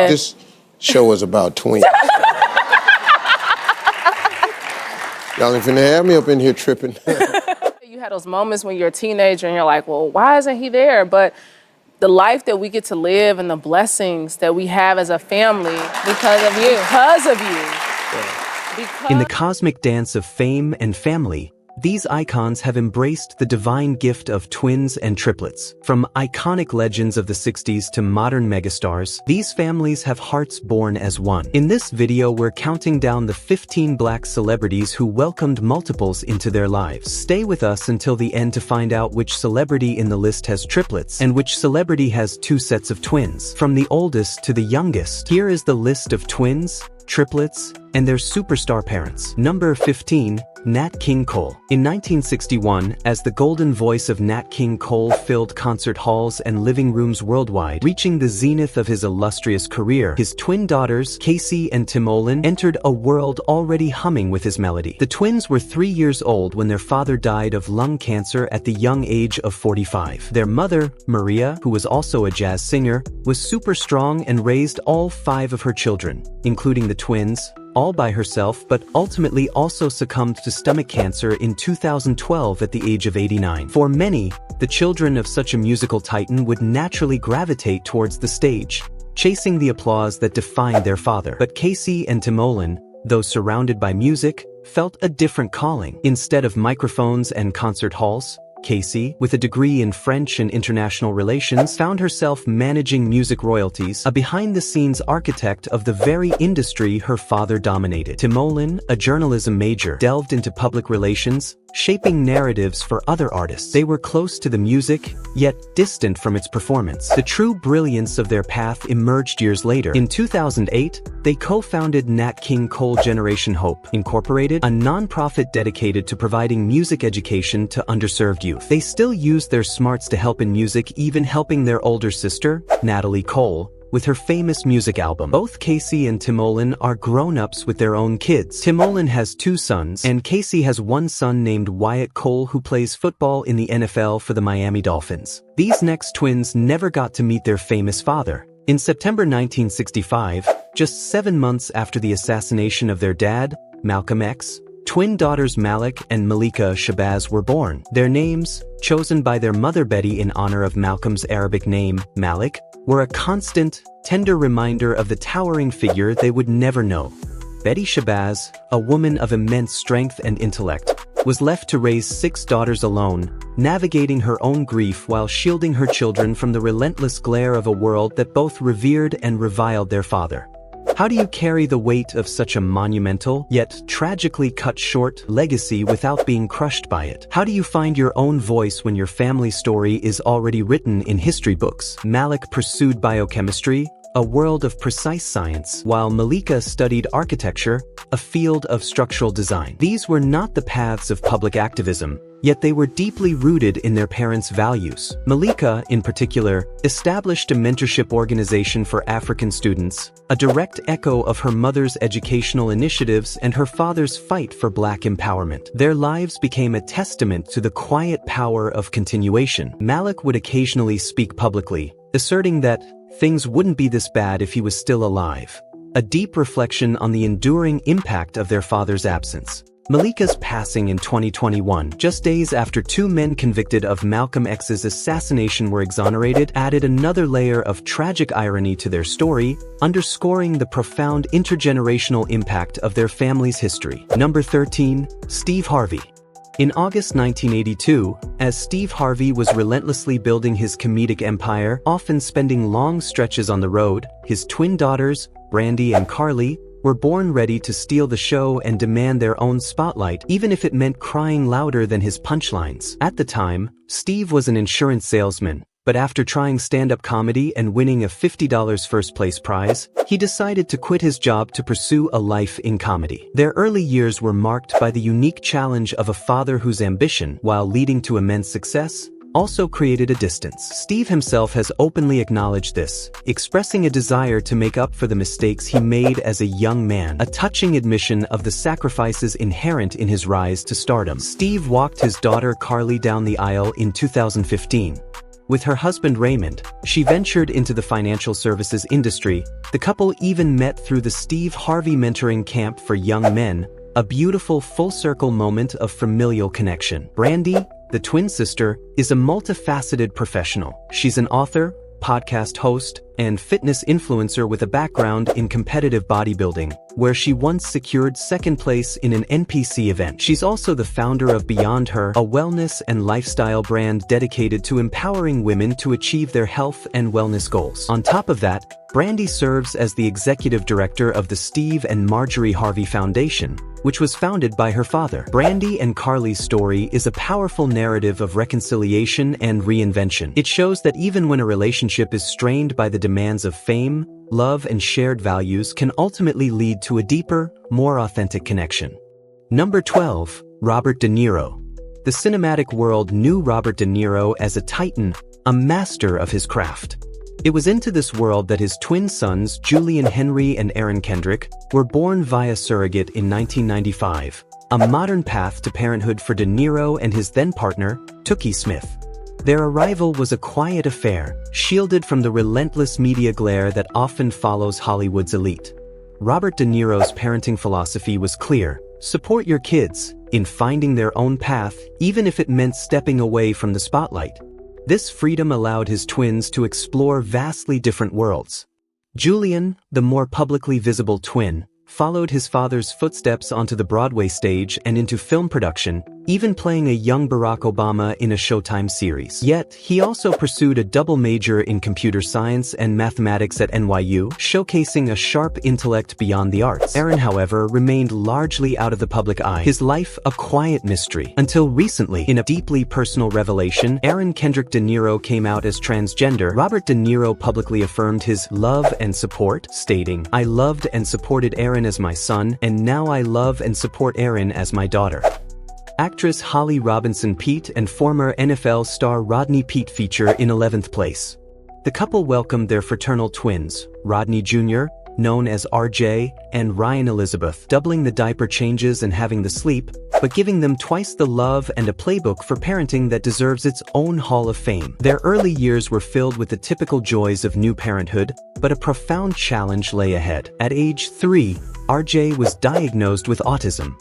This show is about twins. Y'all ain't finna have me up in here tripping. You had those moments when you're a teenager and you're like, well, why isn't he there? But the life that we get to live and the blessings that we have as a family because of you. Because of you. In the cosmic dance of fame and family, these icons have embraced the divine gift of twins and triplets. From iconic legends of the 60s to modern megastars, these families have hearts born as one. In this video, we're counting down the 15 black celebrities who welcomed multiples into their lives. Stay with us until the end to find out which celebrity in the list has triplets and which celebrity has two sets of twins. From the oldest to the youngest, here is the list of twins, triplets, and their superstar parents. Number 15. Nat King Cole. In 1961, as the golden voice of Nat King Cole filled concert halls and living rooms worldwide, reaching the zenith of his illustrious career, his twin daughters, Casey and Timolen, entered a world already humming with his melody. The twins were 3 years old when their father died of lung cancer at the young age of 45. Their mother, Maria, who was also a jazz singer, was super strong and raised all 5 of her children, including the twins, all by herself, but ultimately also succumbed to stomach cancer in 2012 at the age of 89. For many, the children of such a musical titan would naturally gravitate towards the stage, chasing the applause that defined their father. But Casey and Timolen, though surrounded by music, felt a different calling. Instead of microphones and concert halls, Casey, with a degree in French and international relations, found herself managing music royalties, a behind-the-scenes architect of the very industry her father dominated. Timolen, a journalism major, delved into public relations, shaping narratives for other artists. They were close to the music, yet distant from its performance. The true brilliance of their path emerged years later. In 2008, they co-founded Nat King Cole Generation Hope, Incorporated, a non-profit dedicated to providing music education to underserved youth. They still use their smarts to help in music, even helping their older sister, Natalie Cole, with her famous music album. Both Casey and Timolen are grown-ups with their own kids. Timolen has 2 sons, and Casey has one son named Wyatt Cole who plays football in the NFL for the Miami Dolphins. These next twins never got to meet their famous father. In September 1965, just 7 months after the assassination of their dad, Malcolm X, twin daughters Malik and Malika Shabazz were born. Their names, chosen by their mother Betty in honor of Malcolm's Arabic name, Malik, were a constant, tender reminder of the towering figure they would never know. Betty Shabazz, a woman of immense strength and intellect, was left to raise 6 daughters alone, navigating her own grief while shielding her children from the relentless glare of a world that both revered and reviled their father. How do you carry the weight of such a monumental, yet tragically cut short, legacy without being crushed by it? How do you find your own voice when your family story is already written in history books? Malik pursued biochemistry, a world of precise science, while Malika studied architecture, a field of structural design. These were not the paths of public activism, yet they were deeply rooted in their parents' values. Malika, in particular, established a mentorship organization for African students, a direct echo of her mother's educational initiatives and her father's fight for Black empowerment. Their lives became a testament to the quiet power of continuation. Malik would occasionally speak publicly, asserting that things wouldn't be this bad if he was still alive, a deep reflection on the enduring impact of their father's absence. Malika's passing in 2021, just days after 2 men convicted of Malcolm X's assassination were exonerated, added another layer of tragic irony to their story, underscoring the profound intergenerational impact of their family's history. Number 13. Steve Harvey. In August 1982, as Steve Harvey was relentlessly building his comedic empire, often spending long stretches on the road, his twin daughters, Brandy and Carly, were born ready to steal the show and demand their own spotlight, even if it meant crying louder than his punchlines. At the time, Steve was an insurance salesman, but after trying stand-up comedy and winning a $50 first-place prize, he decided to quit his job to pursue a life in comedy. Their early years were marked by the unique challenge of a father whose ambition, while leading to immense success, also created a distance. Steve himself has openly acknowledged this, expressing a desire to make up for the mistakes he made as a young man, a touching admission of the sacrifices inherent in his rise to stardom. Steve walked his daughter Carly down the aisle in 2015, With her husband Raymond, she ventured into the financial services industry. The couple even met through the Steve Harvey mentoring camp for young men, a beautiful full-circle moment of familial connection. Brandy, the twin sister, is a multifaceted professional. She's an author, podcast host, and fitness influencer with a background in competitive bodybuilding, where she once secured second place in an NPC event. She's also the founder of Beyond Her, a wellness and lifestyle brand dedicated to empowering women to achieve their health and wellness goals. On top of that, Brandy serves as the executive director of the Steve and Marjorie Harvey Foundation, which was founded by her father. Brandy and Carly's story is a powerful narrative of reconciliation and reinvention. It shows that even when a relationship is strained by the demands of fame, love, and shared values can ultimately lead to a deeper, more authentic connection. Number 12. Robert De Niro. The cinematic world knew Robert De Niro as a titan, a master of his craft. It was into this world that his twin sons, Julian Henry and Aaron Kendrick, were born via surrogate in 1995, a modern path to parenthood for De Niro and his then-partner, Tookie Smith. Their arrival was a quiet affair, shielded from the relentless media glare that often follows Hollywood's elite. Robert De Niro's parenting philosophy was clear: support your kids in finding their own path, even if it meant stepping away from the spotlight. This freedom allowed his twins to explore vastly different worlds. Julian, the more publicly visible twin, followed his father's footsteps onto the Broadway stage and into film production, even playing a young Barack Obama in a Showtime series. Yet, he also pursued a double major in computer science and mathematics at NYU, showcasing a sharp intellect beyond the arts. Aaron, however, remained largely out of the public eye, his life a quiet mystery. Until recently, in a deeply personal revelation, Aaron Kendrick De Niro came out as transgender. Robert De Niro publicly affirmed his love and support, stating, "I loved and supported Aaron as my son, and now I love and support Aaron as my daughter." Actress Holly Robinson Peete and former NFL star Rodney Peete feature in 11th place. The couple welcomed their fraternal twins, Rodney Jr., known as RJ, and Ryan Elizabeth, doubling the diaper changes and having the sleep, but giving them twice the love and a playbook for parenting that deserves its own Hall of Fame. Their early years were filled with the typical joys of new parenthood, but a profound challenge lay ahead. At age 3, RJ was diagnosed with autism.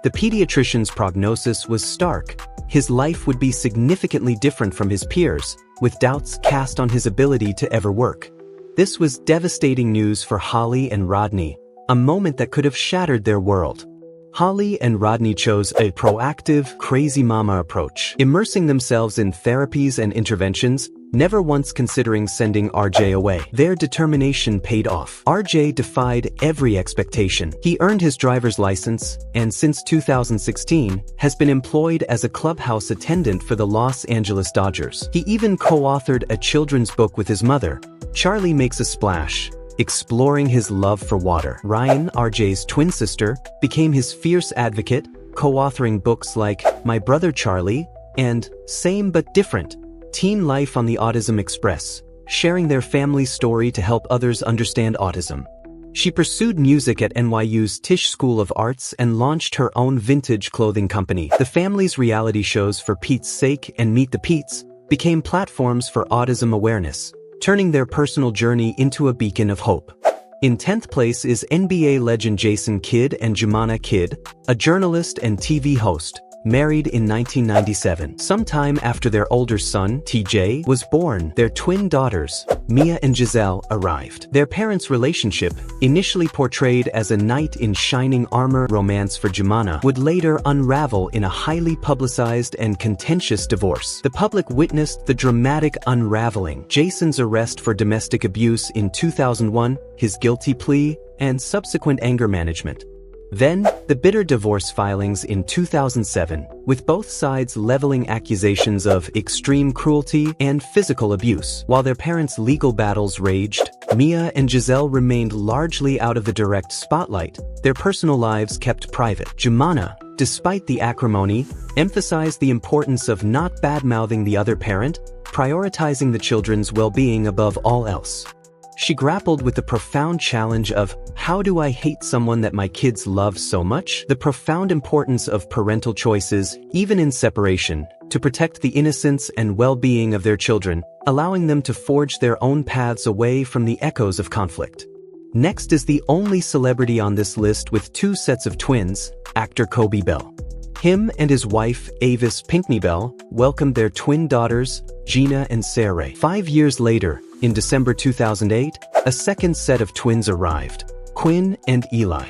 The pediatrician's prognosis was stark. His life would be significantly different from his peers, with doubts cast on his ability to ever work. This was devastating news for Holly and Rodney, a moment that could have shattered their world. Holly and Rodney chose a proactive, crazy mama approach, immersing themselves in therapies and interventions, never once considering sending RJ away. Their determination paid off. RJ defied every expectation. He earned his driver's license, and since 2016, has been employed as a clubhouse attendant for the Los Angeles Dodgers. He even co-authored a children's book with his mother, Charlie Makes a Splash, exploring his love for water. Ryan, RJ's twin sister, became his fierce advocate, co-authoring books like My Brother Charlie and Same But Different, Teen Life on the Autism Express, sharing their family's story to help others understand autism. She pursued music at NYU's Tisch School of Arts and launched her own vintage clothing company. The family's reality shows For Pete's Sake and Meet the Petes became platforms for autism awareness, turning their personal journey into a beacon of hope. In 10th place is NBA legend Jason Kidd and Jumana Kidd, a journalist and TV host, married in 1997. Sometime after their older son, TJ, was born, their twin daughters, Mia and Giselle, arrived. Their parents' relationship, initially portrayed as a knight in shining armor romance for Jumana, would later unravel in a highly publicized and contentious divorce. The public witnessed the dramatic unraveling: Jason's arrest for domestic abuse in 2001, his guilty plea, and subsequent anger management. Then, the bitter divorce filings in 2007, with both sides leveling accusations of extreme cruelty and physical abuse. While their parents' legal battles raged, Mia and Giselle remained largely out of the direct spotlight, their personal lives kept private. Jumana, despite the acrimony, emphasized the importance of not bad-mouthing the other parent, prioritizing the children's well-being above all else. she grappled with the profound challenge of, how do I hate someone that my kids love so much? The profound importance of parental choices, even in separation, to protect the innocence and well-being of their children, allowing them to forge their own paths away from the echoes of conflict. Next is the only celebrity on this list with 2 sets of twins, actor Combmes Bell. Him and his wife, Avis Pinkney Bell, welcomed their twin daughters, Gina and Sarah. 5 years later, in December 2008, a second set of twins arrived, Quinn and Eli.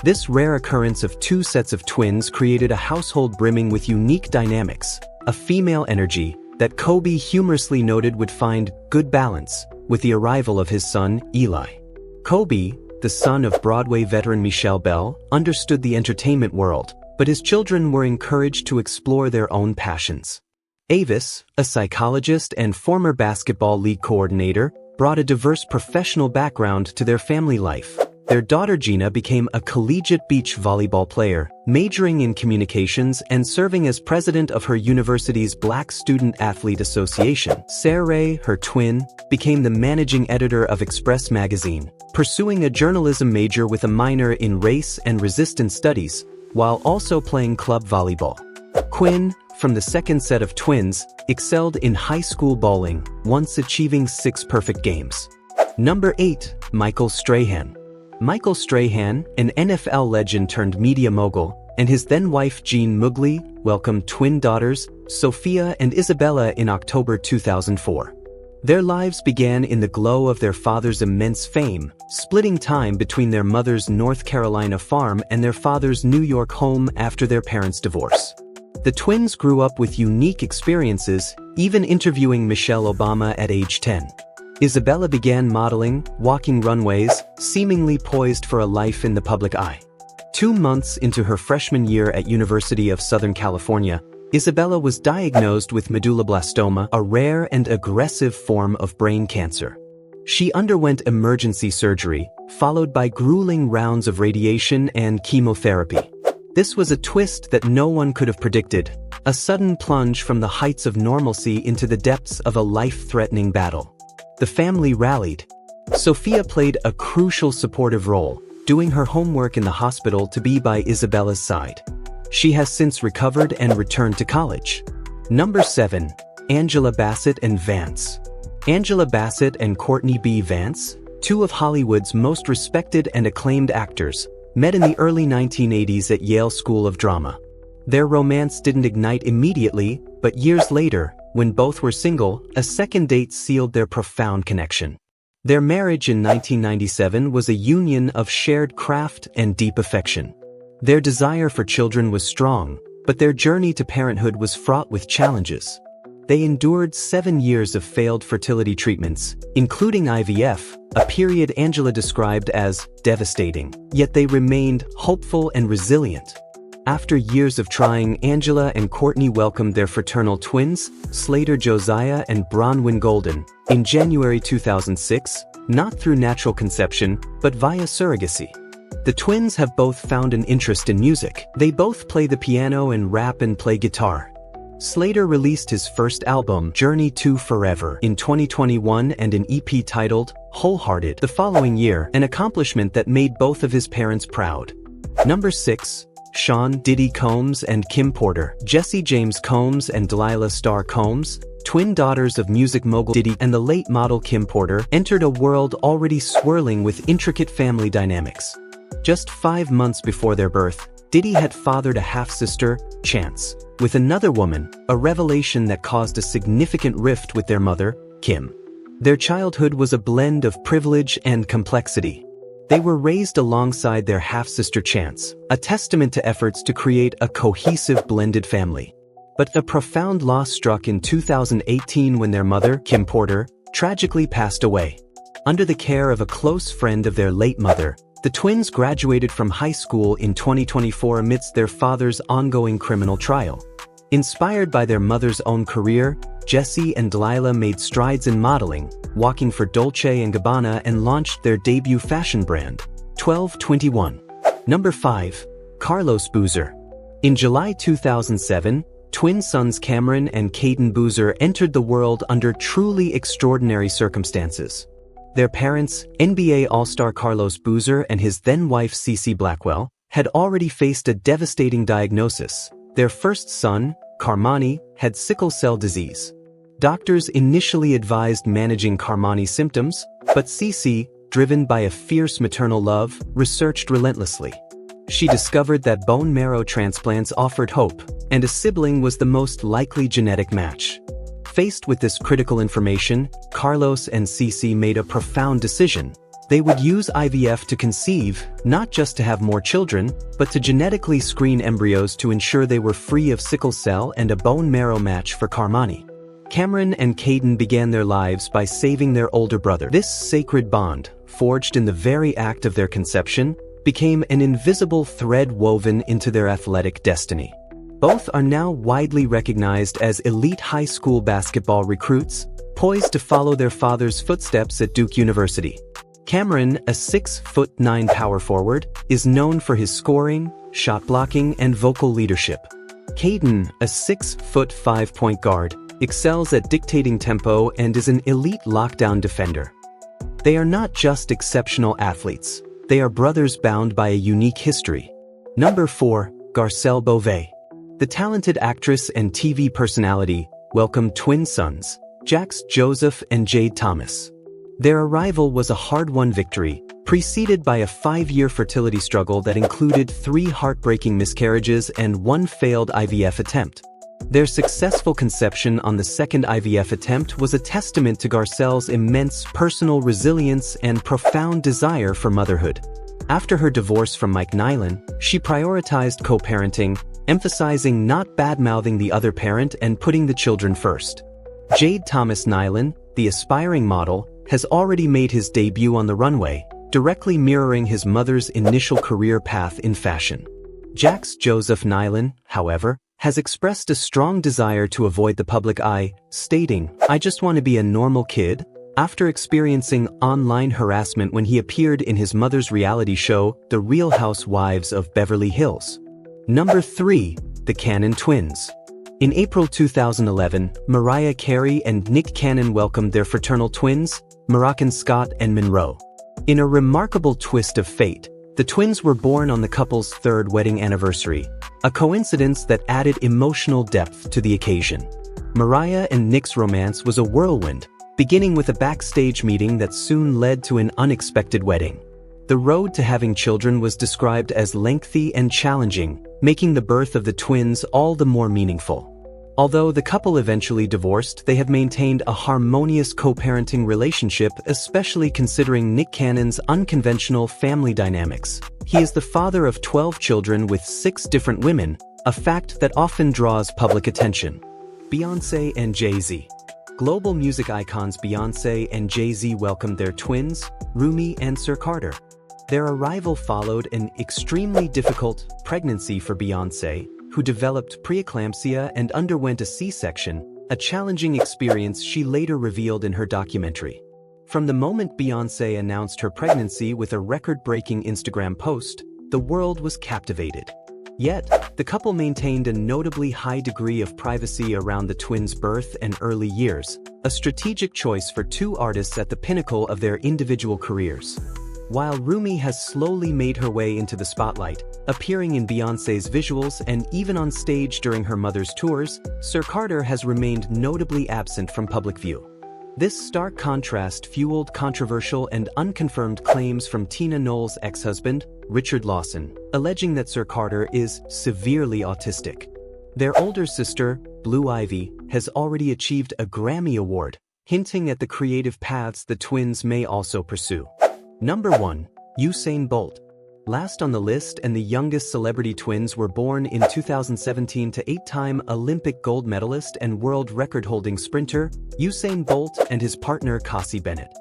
This rare occurrence of 2 sets of twins created a household brimming with unique dynamics, a female energy that Combmes humorously noted would find good balance with the arrival of his son, Eli. Combmes, the son of Broadway veteran Michelle Bell, understood the entertainment world, but his children were encouraged to explore their own passions. Avis, a psychologist and former basketball league coordinator, brought a diverse professional background to their family life. Their daughter Gina became a collegiate beach volleyball player, majoring in communications and serving as president of her university's Black Student Athlete Association. Sarah, her twin, became the managing editor of Express magazine, pursuing a journalism major with a minor in race and resistance studies, while also playing club volleyball. Quinn, from the second set of twins, excelled in high school bowling, once achieving 6 perfect games. Number 8, Michael Strahan. Michael Strahan, an NFL legend turned media mogul, and his then-wife Jean Mugli welcomed twin daughters, Sophia and Isabella, in October 2004. Their lives began in the glow of their father's immense fame, splitting time between their mother's North Carolina farm and their father's New York home after their parents' divorce. The twins grew up with unique experiences, even interviewing Michelle Obama at age 10. Isabella began modeling, walking runways, seemingly poised for a life in the public eye. 2 months into her freshman year at University of Southern California, Isabella was diagnosed with medulloblastoma, a rare and aggressive form of brain cancer. She underwent emergency surgery, followed by grueling rounds of radiation and chemotherapy. This was a twist that no one could have predicted, a sudden plunge from the heights of normalcy into the depths of a life-threatening battle. The family rallied. Sophia played a crucial supportive role, doing her homework in the hospital to be by Isabella's side. She has since recovered and returned to college. Number 7, Angela Bassett and Vance. Angela Bassett and Courtney B. Vance, 2 of Hollywood's most respected and acclaimed actors, met in the early 1980s at Yale School of Drama. Their romance didn't ignite immediately, but years later, when both were single, a second date sealed their profound connection. Their marriage in 1997 was a union of shared craft and deep affection. Their desire for children was strong, but their journey to parenthood was fraught with challenges. They endured 7 years of failed fertility treatments, including IVF, a period Angela described as devastating, yet they remained hopeful and resilient. After years of trying, Angela and Courtney welcomed their fraternal twins, Slater Josiah and Bronwyn Golden, in January 2006, not through natural conception, but via surrogacy. The twins have both found an interest in music. They both play the piano and rap and play guitar. Slater released his first album, Journey to Forever, in 2021 and an EP titled Wholehearted the following year, an accomplishment that made both of his parents proud. Number 6, Shaun Diddy Combs and Kim Porter. Jesse James Combs and Delilah Starr Combs, twin daughters of music mogul Diddy and the late model Kim Porter, entered a world already swirling with intricate family dynamics. Just 5 months before their birth, Diddy had fathered a half-sister, Chance, with another woman, a revelation that caused a significant rift with their mother, Kim. Their childhood was a blend of privilege and complexity. They were raised alongside their half-sister Chance, a testament to efforts to create a cohesive blended family. But a profound loss struck in 2018 when their mother, Kim Porter, tragically passed away. Under the care of a close friend of their late mother, the twins graduated from high school in 2024 amidst their father's ongoing criminal trial. Inspired by their mother's own career, Jesse and Delilah made strides in modeling, walking for Dolce & Gabbana and launched their debut fashion brand, 1221. Number 5, Carlos Boozer. In July 2007, twin sons Cameron and Caden Boozer entered the world under truly extraordinary circumstances. Their parents, NBA All-Star Carlos Boozer and his then-wife Cece Blackwell, had already faced a devastating diagnosis. Their first son, Carmani, had sickle cell disease. Doctors initially advised managing Carmani's symptoms, but Cece, driven by a fierce maternal love, researched relentlessly. She discovered that bone marrow transplants offered hope, and a sibling was the most likely genetic match. Faced with this critical information, Carlos and Cece made a profound decision. They would use IVF to conceive, not just to have more children, but to genetically screen embryos to ensure they were free of sickle cell and a bone marrow match for Carmani. Cameron and Caden began their lives by saving their older brother. This sacred bond, forged in the very act of their conception, became an invisible thread woven into their athletic destiny. Both are now widely recognized as elite high school basketball recruits, poised to follow their father's footsteps at Duke University. Cameron, a 6'9" power forward, is known for his scoring, shot blocking, and vocal leadership. Caden, a 6'5" point guard, excels at dictating tempo and is an elite lockdown defender. They are not just exceptional athletes, they are brothers bound by a unique history. Number 4, Garcel Bove. The talented actress and TV personality welcomed twin sons, Jax Joseph and Jade Thomas. Their arrival was a hard-won victory, preceded by a 5-year fertility struggle that included 3 heartbreaking miscarriages and 1 failed IVF attempt. Their successful conception on the second IVF attempt was a testament to Garcel's immense personal resilience and profound desire for motherhood. After her divorce from Mike Nyland, she prioritized co-parenting, emphasizing not bad-mouthing the other parent and putting the children first. Jade Thomas Nyland, the aspiring model, has already made his debut on the runway, directly mirroring his mother's initial career path in fashion. Jax Joseph Nyland, however, has expressed a strong desire to avoid the public eye, stating, "I just want to be a normal kid," after experiencing online harassment when he appeared in his mother's reality show, The Real Housewives of Beverly Hills. Number 3, the Cannon Twins. In April 2011, Mariah Carey and Nick Cannon welcomed their fraternal twins, Moroccan Scott and Monroe. In a remarkable twist of fate, the twins were born on the couple's 3rd wedding anniversary, a coincidence that added emotional depth to the occasion. Mariah and Nick's romance was a whirlwind, beginning with a backstage meeting that soon led to an unexpected wedding. The road to having children was described as lengthy and challenging, making the birth of the twins all the more meaningful. Although the couple eventually divorced, they have maintained a harmonious co-parenting relationship, especially considering Nick Cannon's unconventional family dynamics. He is the father of 12 children with 6 different women, a fact that often draws public attention. Beyonce and JayZ. Global music icons Beyonce and JayZ welcomed their twins, Rumi and Sir Carter. Their arrival followed an extremely difficult pregnancy for Beyonce, who developed preeclampsia and underwent a C-section, a challenging experience she later revealed in her documentary. From the moment Beyonce announced her pregnancy with a record-breaking Instagram post, the world was captivated. Yet, the couple maintained a notably high degree of privacy around the twins' birth and early years, a strategic choice for 2 artists at the pinnacle of their individual careers. While Rumi has slowly made her way into the spotlight, appearing in Beyoncé's visuals and even on stage during her mother's tours, Sir Carter has remained notably absent from public view. This stark contrast fueled controversial and unconfirmed claims from Tina Knowles' ex-husband, Richard Lawson, alleging that Sir Carter is severely autistic. Their older sister, Blue Ivy, has already achieved a Grammy Award, hinting at the creative paths the twins may also pursue. Number 1, Usain Bolt. Last on the list and the youngest celebrity twins were born in 2017 to 8-time Olympic gold medalist and world record-holding sprinter, Usain Bolt and his partner Cassie Bennett.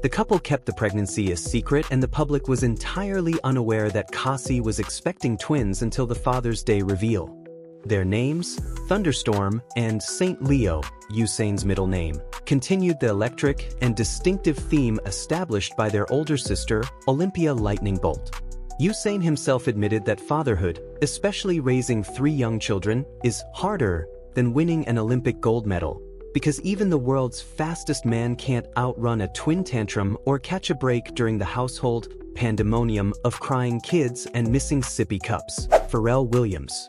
The couple kept the pregnancy a secret and the public was entirely unaware that Cassie was expecting twins until the Father's Day reveal. Their names, Thunderstorm and Saint Leo, Usain's middle name, continued the electric and distinctive theme established by their older sister, Olympia Lightning Bolt. Usain himself admitted that fatherhood, especially raising 3 young children, is harder than winning an Olympic gold medal, because even the world's fastest man can't outrun a twin tantrum or catch a break during the household pandemonium of crying kids and missing sippy cups. Pharrell Williams.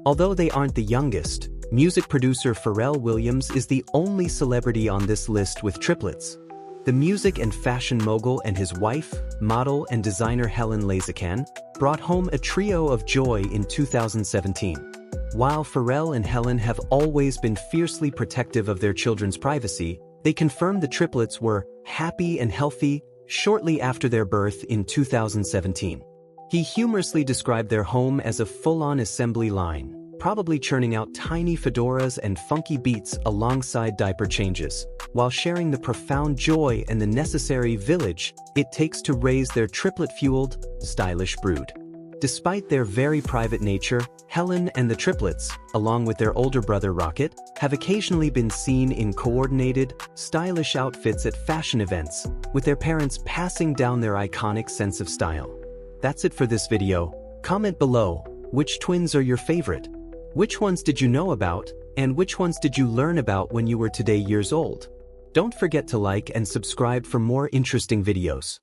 Although they aren't the youngest, music producer Pharrell Williams is the only celebrity on this list with triplets. The music and fashion mogul and his wife, model and designer Helen Lazacan, brought home a trio of joy in 2017. While Pharrell and Helen have always been fiercely protective of their children's privacy, they confirmed the triplets were happy and healthy shortly after their birth in 2017. He humorously described their home as a full-on assembly line, probably churning out tiny fedoras and funky beats alongside diaper changes, while sharing the profound joy and the necessary village it takes to raise their triplet-fueled, stylish brood. Despite their very private nature, Helen and the triplets, along with their older brother Rocket, have occasionally been seen in coordinated, stylish outfits at fashion events, with their parents passing down their iconic sense of style. That's it for this video. Comment below, which twins are your favorite? Which ones did you know about, and which ones did you learn about when you were today years old? Don't forget to like and subscribe for more interesting videos.